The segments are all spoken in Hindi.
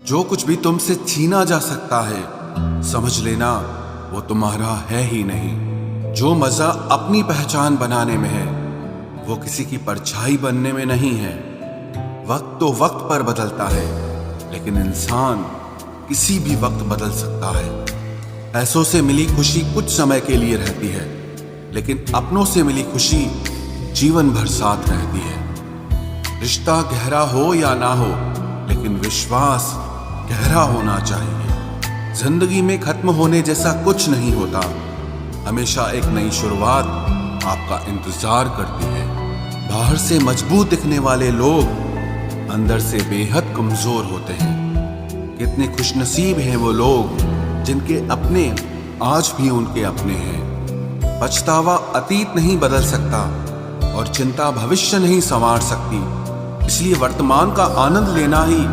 जो कुछ भी तुमसे छीना जा सकता है, समझ लेना वो तुम्हारा है ही नहीं। जो मजा अपनी पहचान बनाने में है, वो किसी की परछाई बनने में नहीं है। वक्त तो वक्त पर बदलता है, लेकिन इंसान किसी भी वक्त बदल सकता है। पैसों से मिली खुशी कुछ समय के लिए रहती है, लेकिन अपनों से मिली खुशी जीवन भर साथ रहती है। रिश्ता गहरा हो या ना हो, लेकिन विश्वास गहरा होना चाहिए। जिंदगी में खत्म होने जैसा कुछ नहीं होता। हमेशा एक नई शुरुआत आपका इंतजार करती है। बाहर से मजबूत दिखने वाले लोग अंदर से बेहद कमजोर होते हैं। कितने खुशनसीब हैं वो लोग जिनके अपने आज भी उनके अपने हैं। पछतावा अतीत नहीं बदल सकता और चिंता भविष्य नहीं संवार सकती। इसलिए वर्तमान का आनंद लेना ही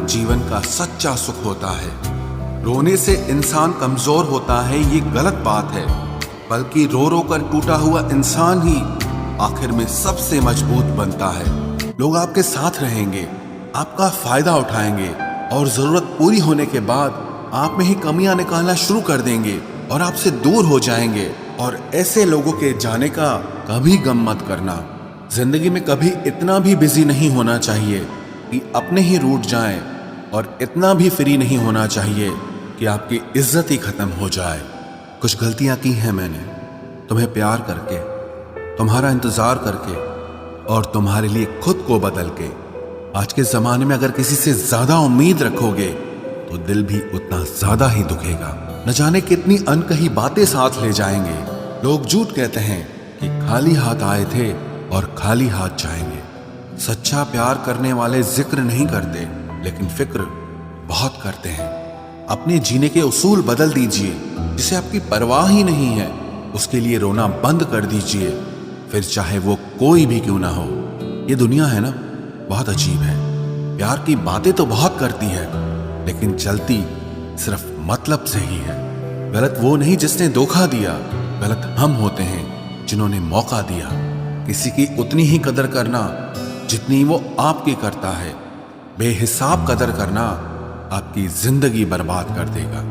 जीवन का सच्चा सुख होता है। रोने से इंसान कमजोर होता है, ये गलत बात है, बल्कि रो रो कर टूटा हुआ इंसान ही आखिर में सबसे मजबूत बनता है। लोग आपके साथ रहेंगे, आपका फायदा उठाएंगे और जरूरत पूरी होने के बाद आप में ही कमियां निकालना शुरू कर देंगे और आपसे दूर हो जाएंगे। और ऐसे लोगों के जाने का कभी गम मत करना। जिंदगी में कभी इतना भी बिजी नहीं होना चाहिए कि अपने ही रूठ जाएं, और इतना भी फ्री नहीं होना चाहिए कि आपकी इज्जत ही खत्म हो जाए। कुछ गलतियां की हैं मैंने, तुम्हें प्यार करके, तुम्हारा इंतजार करके और तुम्हारे लिए खुद को बदल के। आज के जमाने में अगर किसी से ज्यादा उम्मीद रखोगे तो दिल भी उतना ज्यादा ही दुखेगा। न जाने कितनी अनकही बातें साथ ले जाएंगे। लोग झूठ कहते हैं कि खाली हाथ आए थे और खाली हाथ जाएंगे। सच्चा प्यार करने वाले जिक्र नहीं करते, लेकिन फिक्र बहुत करते हैं। अपने जीने के उसूल बदल दीजिए। जिसे आपकी परवाह ही नहीं है, उसके लिए रोना बंद कर दीजिए, फिर चाहे वो कोई भी क्यों ना हो। ये दुनिया है ना, बहुत अजीब है। प्यार की बातें तो बहुत करती है, लेकिन चलती सिर्फ मतलब से ही है। गलत वो नहीं जिसने धोखा दिया, गलत हम होते हैं जिन्होंने मौका दिया। किसी की उतनी ही कदर करना जितनी वो आपकी करता है। बेहिसाब कदर करना आपकी जिंदगी बर्बाद कर देगा।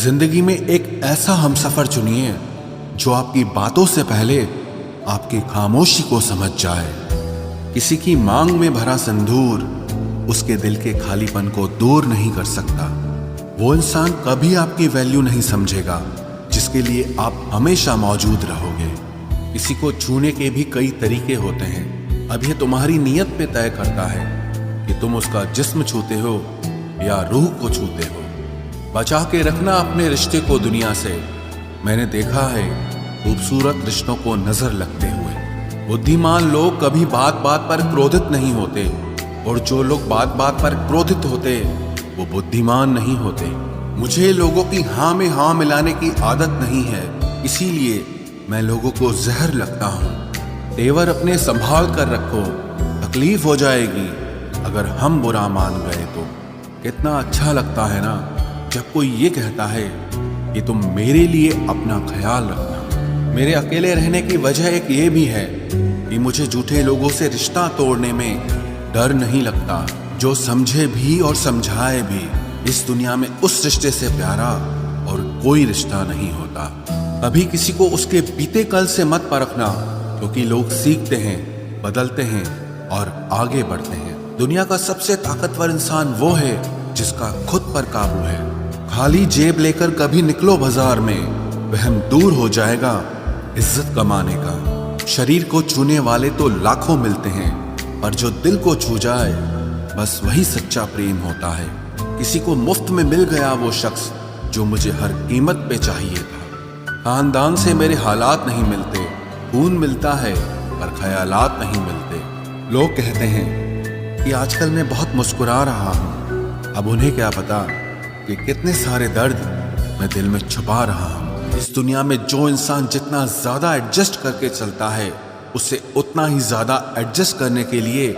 जिंदगी में एक ऐसा हमसफर चुनिए जो आपकी बातों से पहले आपकी खामोशी को समझ जाए। किसी की मांग में भरा सिंदूर उसके दिल के खालीपन को दूर नहीं कर सकता। वो इंसान कभी आपकी वैल्यू नहीं समझेगा जिसके लिए आप हमेशा मौजूद रहोगे। किसी को छूने के भी कई तरीके होते हैं। अब यह तुम्हारी नीयत पे तय करता है कि तुम उसका जिस्म छूते हो या रूह को छूते हो। बचा के रखना अपने रिश्ते को दुनिया से। मैंने देखा है खूबसूरत रिश्तों को नजर लगते हुए। बुद्धिमान लोग कभी बात बात पर क्रोधित नहीं होते, और जो लोग बात बात पर क्रोधित होते वो बुद्धिमान नहीं होते। मुझे लोगों की हाँ में हाँ मिलाने की आदत नहीं है, इसीलिए मैं लोगों को जहर लगता हूँ। तेवर अपने संभाल कर रखो, तकलीफ हो जाएगी अगर हम बुरा मान गए तो। कितना अच्छा लगता है ना जब कोई ये कहता है कि तुम मेरे लिए अपना ख्याल रखना। मेरे अकेले रहने की वजह एक ये भी है कि मुझे झूठे लोगों से रिश्ता तोड़ने में डर नहीं लगता। जो समझे भी और समझाए भी, इस दुनिया में उस रिश्ते से प्यारा और कोई रिश्ता नहीं होता। कभी किसी को उसके बीते कल से मत परखना, क्योंकि लोग सीखते हैं, बदलते हैं और आगे बढ़ते हैं। दुनिया का सबसे ताकतवर इंसान वो है जिसका खुद पर काबू है। खाली जेब लेकर कभी निकलो बाजार में, वहम दूर हो जाएगा इज्जत कमाने का। शरीर को छूने वाले तो लाखों मिलते हैं, पर जो दिल को छू जाए बस वही सच्चा प्रेम होता है। किसी को मुफ्त में मिल गया वो शख्स जो मुझे हर कीमत पे चाहिए था। खानदान से मेरे हालात नहीं मिलते, खून मिलता है पर ख्यालात नहीं मिलते। लोग कहते हैं कि आजकल मैं बहुत मुस्कुरा रहा हूँ, अब उन्हें क्या पता कि कितने सारे दर्द मैं दिल में छुपा रहा हूँ। इस दुनिया में जो इंसान जितना ज्यादा एडजस्ट करके चलता है, उसे उतना ही ज्यादा एडजस्ट करने के लिए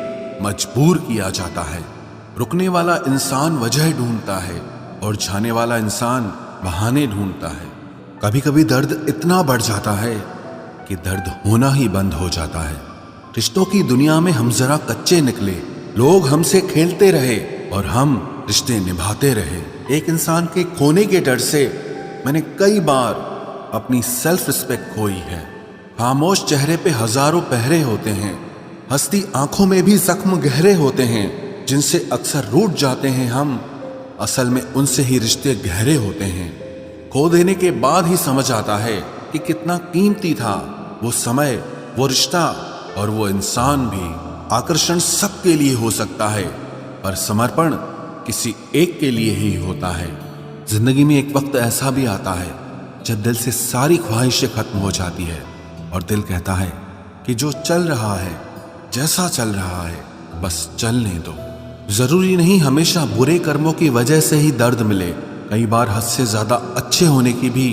मजबूर किया जाता है। रुकने वाला इंसान वजह ढूंढता है और जाने वाला इंसान बहाने ढूंढता है। कभी कभी दर्द इतना बढ़ जाता है कि दर्द होना ही बंद हो जाता है। रिश्तों की दुनिया में हम जरा कच्चे निकले। लोग हमसे खेलते रहे और हम रिश्ते निभाते रहे। एक इंसान के खोने के डर से मैंने कई बार अपनी सेल्फ रिस्पेक्ट खोई है। खामोश चेहरे पे हजारों पहरे होते हैं, हंसती आंखों में भी जख्म गहरे होते हैं, जिनसे अक्सर रूठ जाते हैं हम, असल में उनसे ही रिश्ते गहरे होते हैं। खो देने के बाद ही समझ आता है कि कितना कीमती था वो समय, वो रिश्ता और वो इंसान भी। आकर्षण सबके लिए हो सकता है, पर समर्पण किसी एक के लिए ही होता है। जिंदगी में एक वक्त ऐसा भी आता है जब दिल से सारी ख्वाहिशें खत्म हो जाती है और दिल कहता है कि जो चल रहा है, जैसा चल रहा है, बस चलने दो। जरूरी नहीं हमेशा बुरे कर्मों की वजह से ही दर्द मिले, कई बार हद से ज्यादा अच्छे होने की भी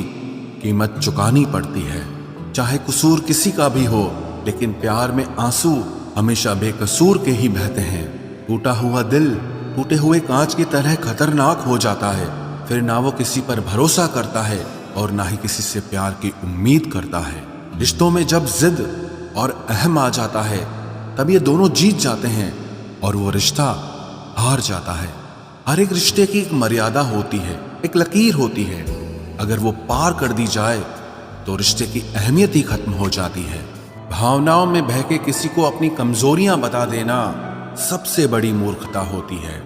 कीमत चुकानी पड़ती है। चाहे कसूर किसी का भी हो, लेकिन प्यार में आंसू हमेशा बेकसूर के ही बहते हैं। टूटा हुआ दिल टूटे हुए कांच की तरह खतरनाक हो जाता है। फिर ना वो किसी पर भरोसा करता है और ना ही किसी से प्यार की उम्मीद करता है। रिश्तों में जब जिद और अहम आ जाता है, तब ये दोनों जीत जाते हैं और वो रिश्ता हार जाता है। हर एक रिश्ते की एक मर्यादा होती है, एक लकीर होती है। अगर वो पार कर दी जाए तो रिश्ते की अहमियत ही खत्म हो जाती है। भावनाओं में बहके किसी को अपनी कमजोरियां बता देना सबसे बड़ी मूर्खता होती है।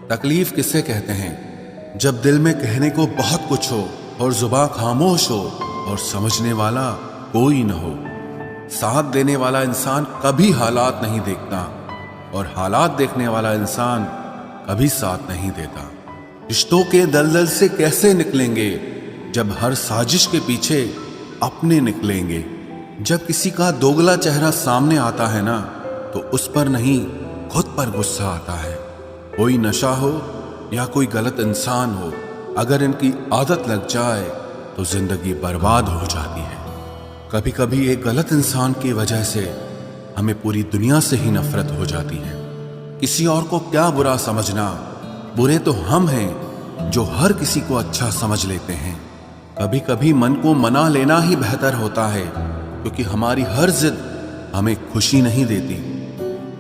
तकलीफ किसे कहते हैं? जब दिल में कहने को बहुत कुछ हो और जुबान खामोश हो और समझने वाला कोई न हो। साथ देने वाला इंसान कभी हालात नहीं देखता और हालात देखने वाला इंसान कभी साथ नहीं देता। रिश्तों के दलदल से कैसे निकलेंगे जब हर साजिश के पीछे अपने निकलेंगे। जब किसी का दोगला चेहरा सामने आता है ना, तो उस पर नहीं खुद पर गुस्सा आता है। कोई नशा हो या कोई गलत इंसान हो, अगर इनकी आदत लग जाए तो जिंदगी बर्बाद हो जाती है। कभी कभी एक गलत इंसान की वजह से हमें पूरी दुनिया से ही नफरत हो जाती है। किसी और को क्या बुरा समझना, बुरे तो हम हैं जो हर किसी को अच्छा समझ लेते हैं। कभी कभी मन को मना लेना ही बेहतर होता है, क्योंकि हमारी हर जिद हमें खुशी नहीं देती।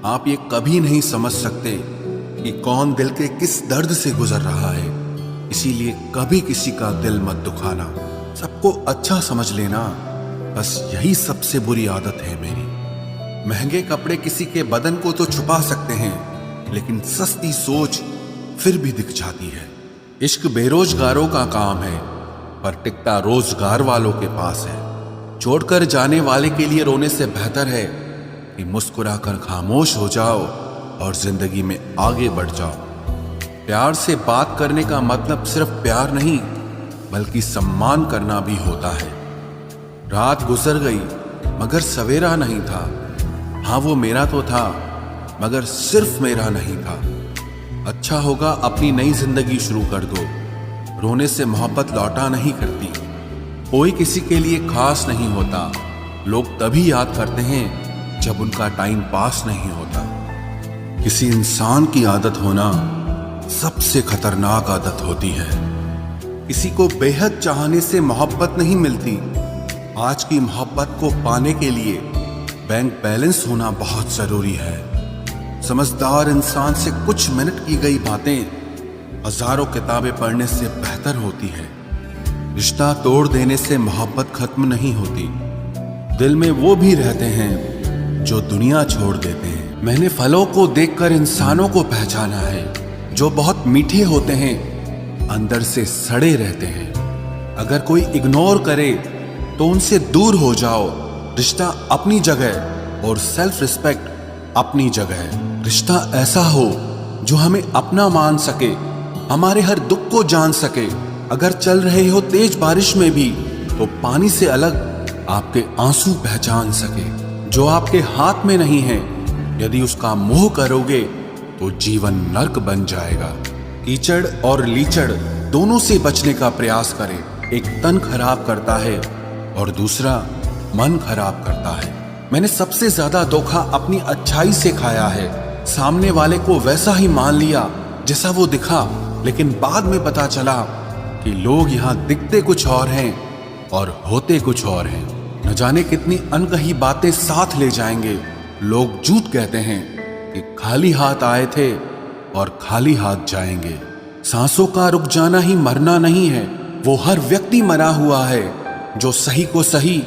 आप ये कभी नहीं समझ सकते कि कौन दिल के किस दर्द से गुजर रहा है, इसीलिए कभी किसी का दिल मत दुखाना। सबको अच्छा समझ लेना, बस यही सबसे बुरी आदत है मेरी। महंगे कपड़े किसी के बदन को तो छुपा सकते हैं, लेकिन सस्ती सोच फिर भी दिख जाती है। इश्क बेरोजगारों का काम है, पर टिकता रोजगार वालों के पास है। छोड़कर जाने वाले के लिए रोने से बेहतर है कि मुस्कुराकर खामोश हो जाओ और जिंदगी में आगे बढ़ जाओ। प्यार से बात करने का मतलब सिर्फ प्यार नहीं, बल्कि सम्मान करना भी होता है। रात गुजर गई मगर सवेरा नहीं था। हाँ, वो मेरा तो था, मगर सिर्फ मेरा नहीं था। अच्छा होगा अपनी नई जिंदगी शुरू कर दो। रोने से मोहब्बत लौटा नहीं करती। कोई किसी के लिए खास नहीं होता। लोग तभी याद करते हैं जब उनका टाइम पास नहीं होता। किसी इंसान की आदत होना सबसे खतरनाक आदत होती है। किसी को बेहद चाहने से मोहब्बत नहीं मिलती। आज की मोहब्बत को पाने के लिए बैंक बैलेंस होना बहुत जरूरी है। समझदार इंसान से कुछ मिनट की गई बातें हजारों किताबें पढ़ने से बेहतर होती है। रिश्ता तोड़ देने से मोहब्बत खत्म नहीं होती। दिल में वो भी रहते हैं जो दुनिया छोड़ देते हैं। मैंने फलों को देखकर इंसानों को पहचाना है, जो बहुत मीठे होते हैं, अंदर से सड़े रहते हैं। अगर कोई इग्नोर करे तो उनसे दूर हो जाओ। रिश्ता अपनी जगह और सेल्फ रिस्पेक्ट अपनी जगह। रिश्ता ऐसा हो जो हमें अपना मान सके, हमारे हर दुख को जान सके। अगर चल रहे हो तेज बारिश में भी, तो पानी से अलग आपके आंसू पहचान सके। जो आपके हाथ में नहीं है, यदि उसका मोह करोगे तो जीवन नर्क बन जाएगा। कीचड़ और लीचड़ दोनों से बचने का प्रयास करें। एक तन खराब करता है और दूसरा मन खराब करता है। मैंने सबसे ज्यादा धोखा अपनी अच्छाई से खाया है। सामने वाले को वैसा ही मान लिया जैसा वो दिखा, लेकिन बाद में पता चला कि लोग यहाँ दिखते कुछ और हैं और होते कुछ और हैं। न जाने कितनी अनकही बातें साथ ले जाएंगे। लोग झूठ कहते हैं कि खाली हाथ आए थे और खाली हाथ जाएंगे। सांसों का रुक जाना ही मरना नहीं है, वो हर व्यक्ति मरा हुआ है जो सही को सही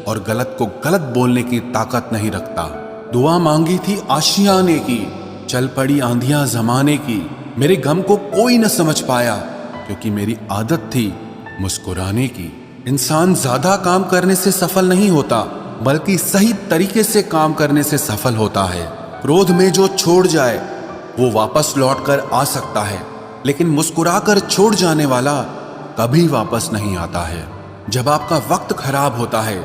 और गलत को गलत बोलने की ताकत नहीं रखता। दुआ मांगी थी आशियाने की, चल पड़ी आंधियां जमाने की। मेरे गम को कोई न समझ पाया क्योंकि मेरी आदत थी मुस्कुराने की। इंसान ज्यादा काम करने से सफल नहीं होता, बल्कि सही तरीके से काम करने से सफल होता है। क्रोध में जो छोड़ जाए वो वापस लौट कर आ सकता है, लेकिन मुस्कुराकर छोड़ जाने वाला कभी वापस नहीं आता है। जब आपका वक्त खराब होता है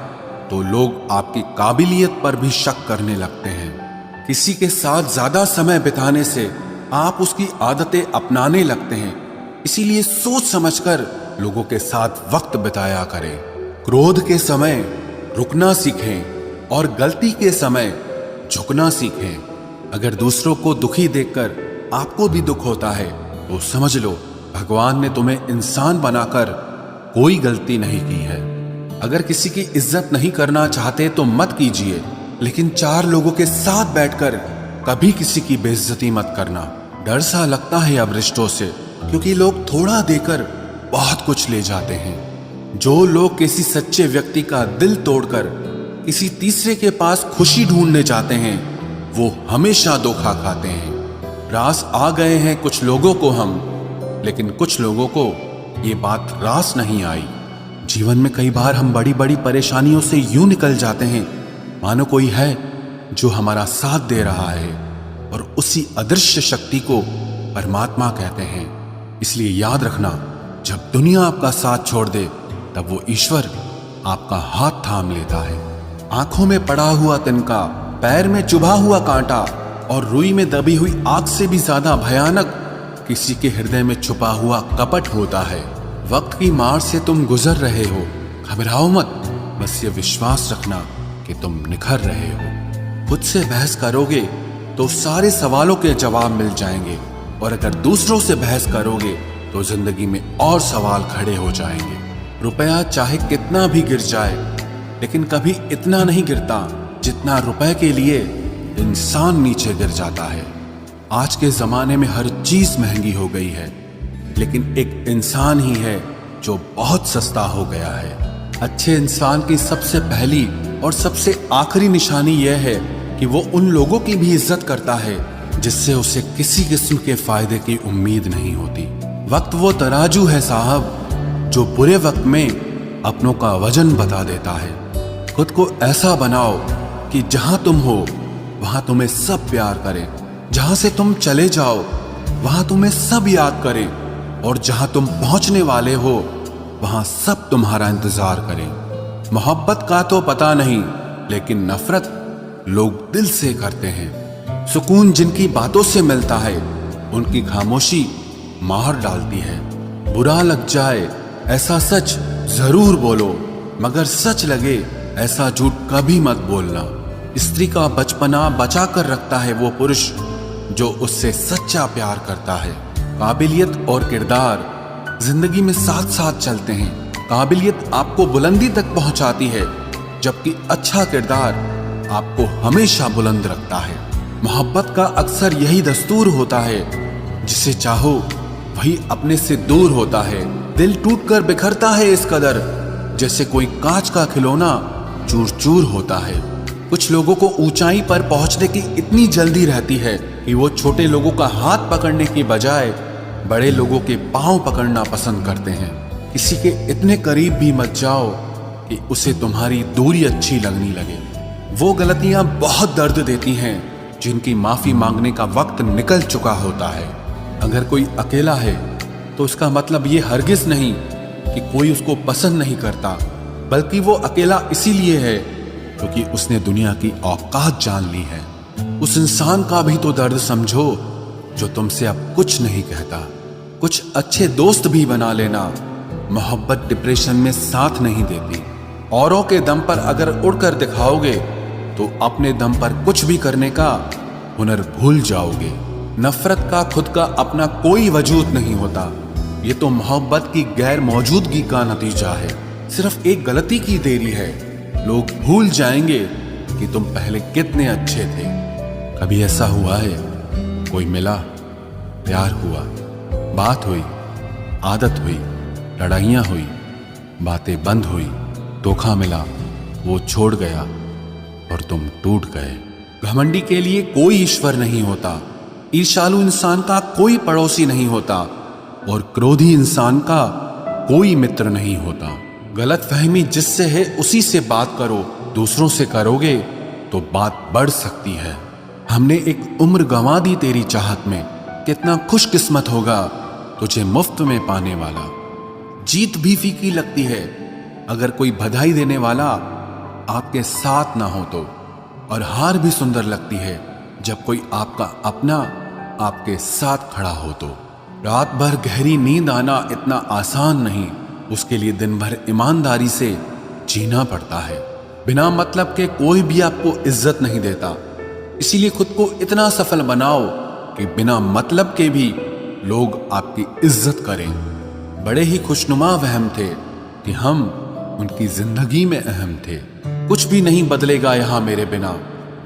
तो लोग आपकी काबिलियत पर भी शक करने लगते हैं। किसी के साथ ज्यादा समय बिताने से आप उसकी आदतें अपनाने लगते हैं, इसीलिए सोच समझकर लोगों के साथ वक्त बिताया करें। क्रोध के समय रुकना सीखें और गलती के समय झुकना सीखें। अगर दूसरों को दुखी देखकर आपको भी दुख होता है तो समझ लो भगवान ने तुम्हें इंसान बनाकर कोई गलती नहीं की है। अगर किसी की इज्जत नहीं करना चाहते तो मत कीजिए, लेकिन चार लोगों के साथ बैठकर कभी किसी की बेइज्जती मत करना। डर सा लगता है अब रिश्तों से, क्योंकि लोग थोड़ा देकर बहुत कुछ ले जाते हैं। जो लोग किसी सच्चे व्यक्ति का दिल तोड़कर किसी तीसरे के पास खुशी ढूंढने जाते हैं वो हमेशा धोखा खाते हैं। रास आ गए हैं कुछ लोगों को हम, लेकिन कुछ लोगों को ये बात रास नहीं आई। जीवन में कई बार हम बड़ी बड़ी परेशानियों से यूं निकल जाते हैं मानो कोई है जो हमारा साथ दे रहा है, और उसी अदृश्य शक्ति को परमात्मा कहते हैं। इसलिए याद रखना, जब दुनिया आपका साथ छोड़ दे तब वो ईश्वर आपका हाथ थाम लेता है। आंखों में पड़ा हुआ तिनका, पैर में चुभा हुआ कांटा और रुई में दबी हुई आग से भी ज्यादा भयानक किसी के हृदय में छुपा हुआ कपट होता है। वक्त की मार से तुम गुजर रहे हो, घबराओ मत, बस ये विश्वास रखना कि तुम निखर रहे हो। खुद से बहस करोगे तो सारे सवालों के जवाब मिल जाएंगे, और अगर दूसरों से बहस करोगे तो जिंदगी में और सवाल खड़े हो जाएंगे। रुपया चाहे कितना भी गिर जाए, लेकिन कभी इतना नहीं गिरता जितना रुपए के लिए इंसान नीचे गिर जाता है। आज के जमाने में हर चीज महंगी हो गई है, लेकिन एक इंसान ही है जो बहुत सस्ता हो गया है। अच्छे इंसान की सबसे पहली और सबसे आखिरी निशानी यह है कि वो उन लोगों की भी इज्जत करता है जिससे उसे किसी किस्म के फायदे की उम्मीद नहीं होती। वक्त वो तराजू है साहब जो बुरे वक्त में अपनों का वजन बता देता है। खुद को ऐसा बनाओ कि जहां तुम हो वहां तुम्हें सब प्यार करें, जहां से तुम चले जाओ वहां तुम्हें सब याद करें, और जहां तुम पहुंचने वाले हो वहां सब तुम्हारा इंतजार करें। मोहब्बत का तो पता नहीं, लेकिन नफरत लोग दिल से करते हैं। सुकून जिनकी बातों से मिलता है उनकी खामोशी मार डालती है। बुरा लग जाए ऐसा सच जरूर बोलो, मगर सच लगे ऐसा झूठ कभी मत बोलना। स्त्री का बचपना बचा कर रखता है वो पुरुष जो उससे सच्चा प्यार करता है। काबिलियत और किरदार जिंदगी में साथ साथ चलते हैं। काबिलियत आपको बुलंदी तक पहुंचाती है, जबकि अच्छा किरदार आपको हमेशा बुलंद रखता है। मोहब्बत का अक्सर यही दस्तूर होता है, जिसे चाहो वही अपने से दूर होता है। दिल टूटकर बिखरता है इस कदर, जैसे कोई कांच का खिलौना चूर चूर होता है। कुछ लोगों को ऊंचाई पर पहुंचने की इतनी जल्दी रहती है कि वो छोटे लोगों का हाथ पकड़ने की बजाय बड़े लोगों के पांव पकड़ना पसंद करते हैं। किसी के इतने करीब भी मत जाओ कि उसे तुम्हारी दूरी अच्छी लगने लगे। वो गलतियां बहुत दर्द देती हैं जिनकी माफी मांगने का वक्त निकल चुका होता है। अगर कोई अकेला है तो इसका मतलब ये हरगिज नहीं कि कोई उसको पसंद नहीं करता, बल्कि वो अकेला इसीलिए है क्योंकि उसने दुनिया की औकात जान ली है। उस इंसान का भी तो दर्द समझो जो तुमसे अब कुछ नहीं कहता। कुछ अच्छे दोस्त भी बना लेना। मोहब्बत डिप्रेशन में साथ नहीं देती। औरों के दम पर अगर उड़कर दिखाओगे तो अपने दम पर कुछ भी करने का हुनर भूल जाओगे। नफरत का खुद का अपना कोई वजूद नहीं होता, ये तो मोहब्बत की गैर मौजूदगी का नतीजा है। सिर्फ एक गलती की देरी है, लोग भूल जाएंगे कि तुम पहले कितने अच्छे थे। कभी ऐसा हुआ है कोई मिला प्यार हुआ, बात हुई, आदत हुई, लड़ाइयाँ हुई, बातें बंद हुई, धोखा मिला, वो छोड़ गया और तुम टूट गए। घमंडी के लिए कोई ईश्वर नहीं होता, ईर्ष्यालु इंसान का कोई पड़ोसी नहीं होता और क्रोधी इंसान का कोई मित्र नहीं होता। गलतफहमी जिससे है उसी से बात करो, दूसरों से करोगे तो बात बढ़ सकती है। हमने एक उम्र गंवा दी तेरी चाहत में, कितना खुशकिस्मत होगा तुझे मुफ्त में पाने वाला। जीत भी फीकी लगती है अगर कोई बधाई देने वाला आपके साथ ना हो तो, और हार भी सुंदर लगती है जब कोई आपका अपना आपके साथ खड़ा हो तो। रात भर गहरी नींद आना इतना आसान नहीं, उसके लिए दिन भर ईमानदारी से जीना पड़ता है। बिना मतलब के कोई भी आपको इज्जत नहीं देता, इसीलिए खुद को इतना सफल बनाओ कि बिना मतलब के भी लोग आपकी इज्जत करें। बड़े ही खुशनुमा वहम थे कि हम उनकी जिंदगी में अहम थे। कुछ भी नहीं बदलेगा यहाँ मेरे बिना,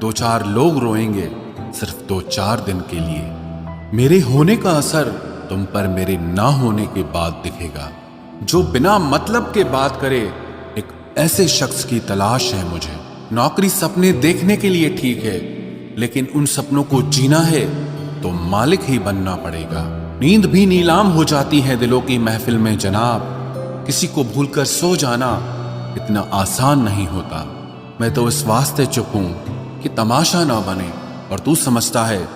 दो चार लोग रोएंगे सिर्फ 2-4 दिन के लिए। मेरे होने का असर तुम पर मेरे ना होने के बाद दिखेगा। जो बिना मतलब के बात करे, एक ऐसे शख्स की तलाश है मुझे। नौकरी सपने देखने के लिए ठीक है, लेकिन उन सपनों को जीना है तो मालिक ही बनना पड़ेगा। नींद भी नीलाम हो जाती है दिलों की महफिल में जनाब, किसी को भूलकर सो जाना इतना आसान नहीं होता। मैं तो इस वास्ते चुप हूं कि तमाशा ना बने, और तू समझता है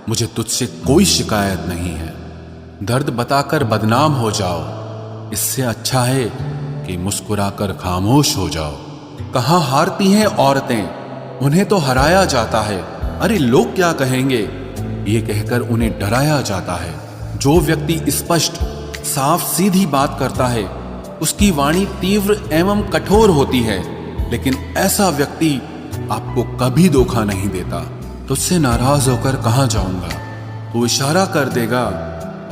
मुझे तुझसे कोई शिकायत नहीं है। दर्द बताकर बदनाम हो जाओ, इससे अच्छा है कि मुस्कुराकर खामोश हो जाओ। कहाँ हारती हैं औरतें, उन्हें तो हराया जाता है। अरे लोग क्या कहेंगे, ये कहकर उन्हें डराया जाता है। जो व्यक्ति स्पष्ट साफ सीधी बात करता है उसकी वाणी तीव्र एवं कठोर होती है, लेकिन ऐसा व्यक्ति आपको कभी धोखा नहीं देता। तुझसे नाराज होकर कहाँ जाऊंगा, तू इशारा कर देगा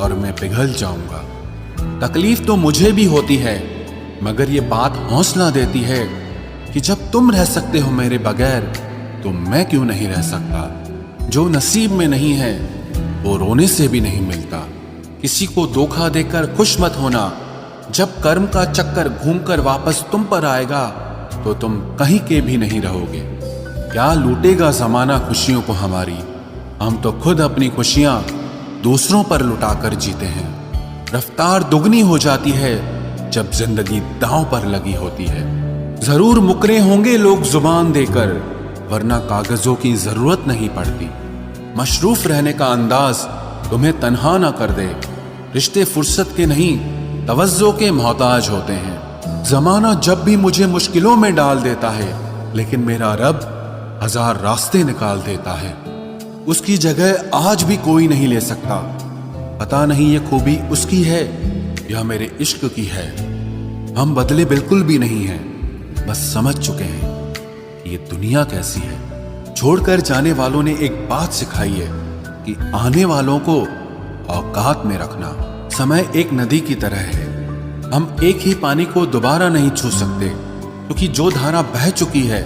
और मैं पिघल जाऊंगा। तकलीफ तो मुझे भी होती है, मगर ये बात हौसला देती है कि जब तुम रह सकते हो मेरे बगैर तो मैं क्यों नहीं रह सकता। जो नसीब में नहीं है वो रोने से भी नहीं मिलता। किसी को धोखा देकर खुश मत होना, जब कर्म का चक्कर घूमकर वापस तुम पर आएगा तो तुम कहीं के भी नहीं रहोगे। क्या लूटेगा जमाना खुशियों को हमारी, हम तो खुद अपनी खुशियां दूसरों पर लुटाकर जीते हैं। रफ्तार दुगनी हो जाती है जब जिंदगी दांव पर लगी होती है। जरूर मुकरे होंगे लोग जुबान देकर, वरना कागजों की जरूरत नहीं पड़ती। मशरूफ रहने का अंदाज तुम्हें तन्हा ना कर दे। रिश्ते फुर्सत के नहीं तवज्जो के मोहताज होते हैं। जमाना जब भी मुझे मुश्किलों में डाल देता है, लेकिन मेरा रब 1000 रास्ते निकाल देता है। उसकी जगह आज भी कोई नहीं ले सकता। पता नहीं ये खूबी उसकी है या मेरे इश्क की है। हम बदले बिल्कुल भी नहीं हैं, बस समझ चुके हैं कि ये दुनिया कैसी है। छोड़कर जाने वालों ने एक बात सिखाई है कि आने वालों को औकात में रखना। समय एक नदी की तरह है, हम एक ही पानी को दोबारा नहीं छू सकते, क्योंकि जो धारा बह चुकी है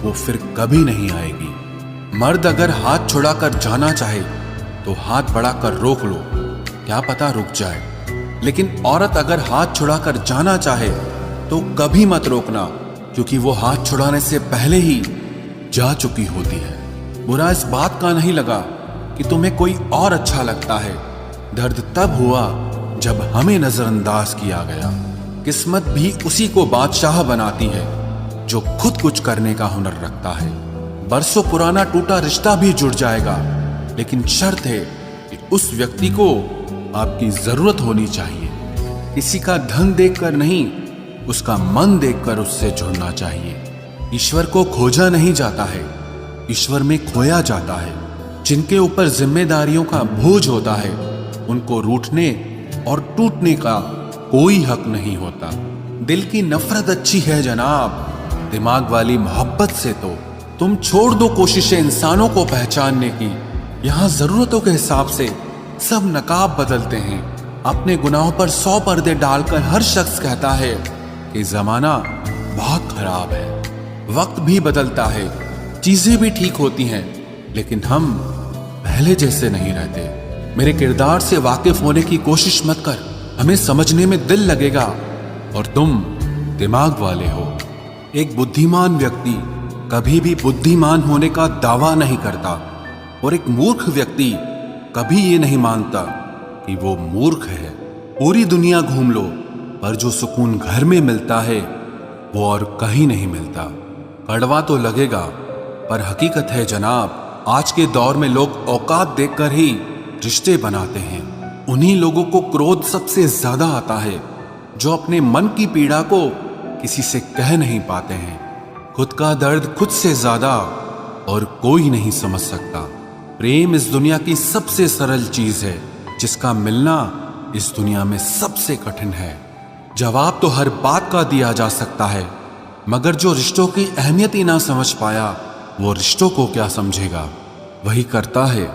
वो फिर कभी नहीं आएगी। मर्द अगर हाथ छुड़ाकर जाना चाहे तो हाथ बढ़ाकर रोक लो, क्या पता रुक जाए। लेकिन औरत अगर हाथ छुड़ाकर जाना चाहे तो कभी मत रोकना, क्योंकि वो हाथ छुड़ाने से पहले ही जा चुकी होती है। बुरा इस बात का नहीं लगा कि तुम्हें कोई और अच्छा लगता है। दर्द तब हुआ जब हमें नजरअंदाज किया गया। किस्मत भी उसी को बादशाह बनाती है जो खुद कुछ करने का हुनर रखता है। बरसों पुराना टूटा रिश्ता भी जुड़ जाएगा, लेकिन शर्त है कि उस व्यक्ति को आपकी जरूरत होनी चाहिए। किसी का धन देखकर नहीं, उसका मन देखकर उससे जुड़ना चाहिए। ईश्वर को खोजा नहीं जाता है, ईश्वर में खोया जाता है। जिनके ऊपर जिम्मेदारियों का बोझ होता है उनको रूठने और टूटने का कोई हक नहीं होता। दिल की नफरत अच्छी है जनाब, दिमाग वाली मोहब्बत से तो तुम छोड़ दो कोशिशें इंसानों को पहचानने की। यहाँ जरूरतों के हिसाब से सब नकाब बदलते हैं। अपने गुनाहों पर 100 पर्दे डालकर हर शख्स कहता है कि जमाना बहुत खराब है। वक्त भी बदलता है, चीजें भी ठीक होती हैं, लेकिन हम पहले जैसे नहीं रहते। मेरे किरदार से वाकिफ होने की कोशिश मत कर, हमें समझने में दिल लगेगा और तुम दिमाग वाले हो। एक बुद्धिमान व्यक्ति कभी भी बुद्धिमान होने का दावा नहीं करता और एक मूर्ख व्यक्ति कभी ये नहीं मानता कि वो मूर्ख है। पूरी दुनिया घूम लो, पर जो सुकून घर में मिलता है वो और कहीं नहीं मिलता। कड़वा तो लगेगा, पर हकीकत है जनाब, आज के दौर में लोग औकात देखकर ही रिश्ते बनाते हैं। उन्हीं लोगों को क्रोध सबसे ज्यादा आता है जो अपने मन की पीड़ा को किसी से कह नहीं पाते हैं। खुद का दर्द खुद से ज्यादा और कोई नहीं समझ सकता। प्रेम इस दुनिया की सबसे सरल चीज है, जिसका मिलना इस दुनिया में सबसे कठिन है। जवाब तो हर बात का दिया जा सकता है, मगर जो रिश्तों की अहमियत ही ना समझ पाया, वो रिश्तों को क्या समझेगा। वही करता है,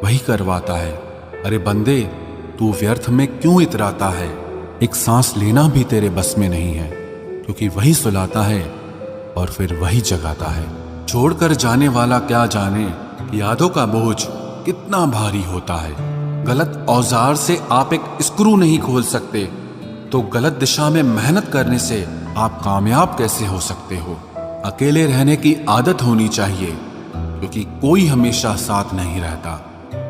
वही करवाता है। अरे बंदे, तू व्यर्थ में क्यों इतराता है? एक सांस लेना भी तेरे बस में नहीं है, क्योंकि वही सुलाता है और फिर वही जगाता है। छोड़कर जाने वाला क्या जाने यादों का बोझ कितना भारी होता है। गलत औजार से आप एक स्क्रू नहीं खोल सकते, तो गलत दिशा में मेहनत करने से आप कामयाब कैसे हो सकते हो? अकेले रहने की आदत होनी चाहिए, क्योंकि कोई हमेशा साथ नहीं रहता।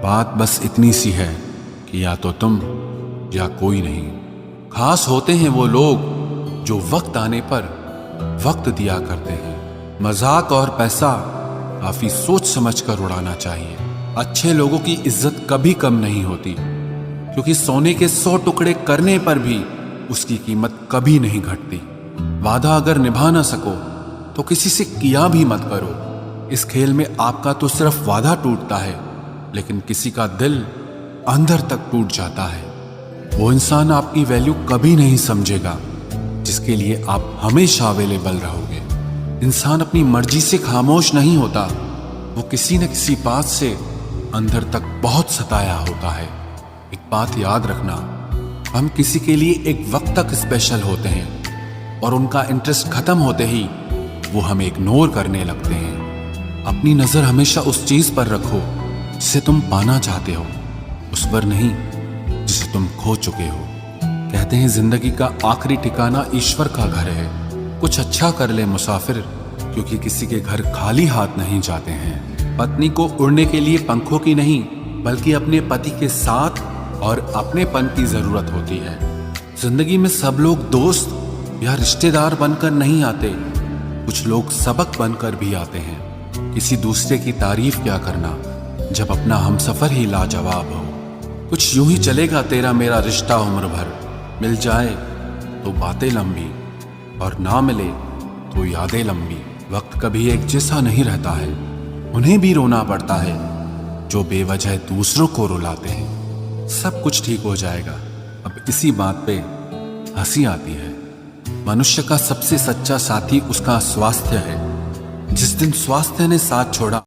बात बस इतनी सी है कि या तो तुम या कोई नहीं। खास होते हैं वो लोग जो वक्त आने पर वक्त दिया करते हैं। मजाक और पैसा काफी सोच समझ कर उड़ाना चाहिए। अच्छे लोगों की इज्जत कभी कम नहीं होती, क्योंकि सोने के 100 टुकड़े करने पर भी उसकी कीमत कभी नहीं घटती। वादा अगर निभा ना सको तो किसी से किया भी मत करो। इस खेल में आपका तो सिर्फ वादा टूटता है, लेकिन किसी का दिल अंदर तक टूट जाता है। वो इंसान आपकी वैल्यू कभी नहीं समझेगा जिसके लिए आप हमेशा अवेलेबल रहोगे। इंसान अपनी मर्जी से खामोश नहीं होता, वो किसी न किसी बात से अंदर तक बहुत सताया होता है। एक बात याद रखना, हम किसी के लिए एक वक्त तक स्पेशल होते हैं और उनका इंटरेस्ट खत्म होते ही वो हमें इग्नोर करने लगते हैं। अपनी नजर हमेशा उस चीज पर रखो जिसे तुम पाना चाहते हो, उस पर नहीं जिसे तुम खो चुके हो। कहते हैं जिंदगी का आखिरी ठिकाना ईश्वर का घर है। कुछ अच्छा कर ले मुसाफिर, क्योंकि किसी के घर खाली हाथ नहीं जाते हैं। पत्नी को उड़ने के लिए पंखों की नहीं, बल्कि अपने पति के साथ और अपनेपन की जरूरत होती है। जिंदगी में सब लोग दोस्त या रिश्तेदार बनकर नहीं आते, कुछ लोग सबक बनकर भी आते हैं। किसी दूसरे की तारीफ क्या करना जब अपना हमसफर ही लाजवाब हो। कुछ यूं ही चलेगा तेरा मेरा रिश्ता उम्र भर, मिल जाए तो बातें लंबी और ना मिले तो यादें लंबी। वक्त कभी एक जैसा नहीं रहता है, उन्हें भी रोना पड़ता है जो बेवजह दूसरों को रुलाते हैं। सब कुछ ठीक हो जाएगा। अब इसी बात पे हंसी आती है। मनुष्य का सबसे सच्चा साथी उसका स्वास्थ्य है। जिस दिन स्वास्थ्य ने साथ छोड़ा